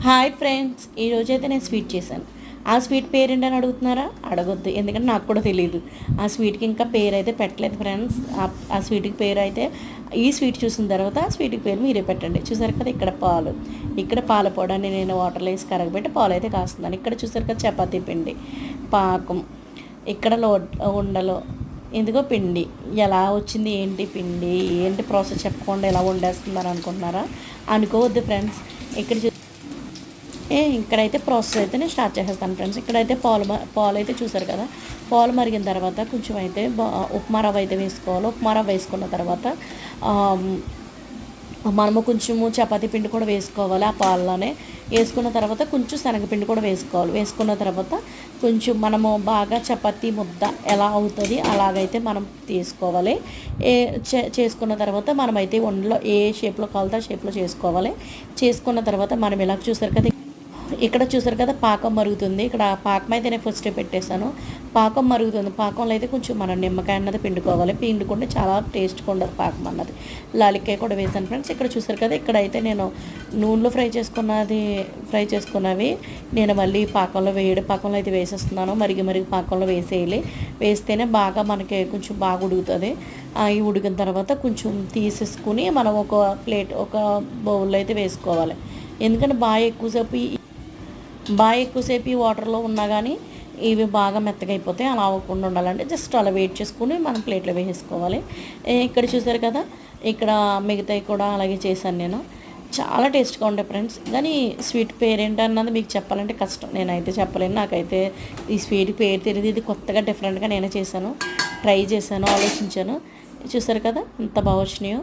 Hi friends, ఈరోజైతే నేను sweet చేశాను. ఆ స్వీట్ పేరేంటని అడుగుతున్నారా? అడగొద్దు, ఎందుకంటే నాకు కూడా తెలియదు. ఆ స్వీట్కి ఇంకా పేరు అయితే పెట్టలేదు ఫ్రెండ్స్. ఆ స్వీట్కి పేరు అయితే ఈ స్వీట్ చూసిన తర్వాత ఆ స్వీట్కి పేరు మీరే పెట్టండి. చూసారు కదా, ఇక్కడ పాల పొడాన్ని నేను వాటర్లో వేసి కరగబెట్టి పాలు అయితే కాస్తున్నాను. ఇక్కడ చూసారు కదా, చపాతీ పిండి, పాకం, ఇక్కడ ఉండలు, ఎందుకో పిండి ఎలా వచ్చింది, ఏంటి పిండి, ఏంటి ప్రాసెస్ చెప్పకుండా ఎలా వండేస్తున్నారు అనుకుంటున్నారా? అనుకోవద్దు ఫ్రెండ్స్. ఇక్కడైతే ప్రాసెస్ అయితే నేను స్టార్ట్ చేసేస్తాను ఫ్రెండ్స్. ఇక్కడైతే పాలు అయితే చూసారు కదా, పాలు మరిగిన తర్వాత కొంచెం అయితే ఉప్మా రవ్వ అయితే వేసుకోవాలి. ఉప్మా రవ్వ వేసుకున్న తర్వాత మనము కొంచెము చపాతీ పిండి కూడా వేసుకోవాలి. ఆ పాలలోనే వేసుకున్న తర్వాత కొంచెం శనగపిండి కూడా వేసుకోవాలి. వేసుకున్న తర్వాత కొంచెం మనము బాగా చపాతీ ముద్ద ఎలా అవుతుంది అలాగైతే మనం తీసుకోవాలి. చేసుకున్న తర్వాత మనమైతే వండలో ఏ షేప్లో కావాలో ఆ షేప్లో చేసుకోవాలి. చేసుకున్న తర్వాత మనం ఇలా చూసారు కదా, ఇక్కడ చూసారు కదా పాకం మరుగుతుంది. ఇక్కడ పాకం అయితే నేను ఫస్ట్ పెట్టేశాను. పాకం మరుగుతుంది. పాకంలో అయితే కొంచెం మనం నిమ్మకాయ అన్నది పిండుకోవాలి. పిండుకుంటే చాలా టేస్ట్గా ఉండదు పాకం అన్నది. లాలికాయ కూడా వేసాను ఫ్రెండ్స్. ఇక్కడ చూసారు కదా, ఇక్కడైతే నేను నూనెలో ఫ్రై చేసుకున్నవి నేను మళ్ళీ వేడి పాకంలో అయితే వేసేస్తున్నాను. మరిగి పాకంలో వేసేయాలి. వేస్తేనే బాగా మనకి కొంచెం బాగా ఉడుకుతుంది. ఈ ఉడికిన తర్వాత కొంచెం తీసేసుకుని మనం ఒక బౌల్లో అయితే వేసుకోవాలి. ఎందుకంటే బాగా ఎక్కువసేపు ఈ వాటర్లో ఉన్నా కానీ ఇవి బాగా మెత్తగా అయిపోతాయి. అలా అవ్వకుండా ఉండాలంటే జస్ట్ అలా వెయిట్ చేసుకుని మనం ప్లేట్లో వేసేసుకోవాలి. ఇక్కడ చూసారు కదా, ఇక్కడ మిగతాయి కూడా అలాగే చేశాను నేను. చాలా టేస్ట్గా ఉండే ఫ్రెండ్స్. కానీ స్వీట్ పేరేంటన్నది మీకు చెప్పాలంటే కష్టం, నేనైతే చెప్పలేను. నాకైతే ఈ స్వీట్ పేరు తెలియదు. ఇది కొత్తగా డిఫరెంట్గా నేనే చేశాను, ట్రై చేశాను, ఆలోచించాను. చూసారు కదా ఎంత బాగా వచ్చినాయో.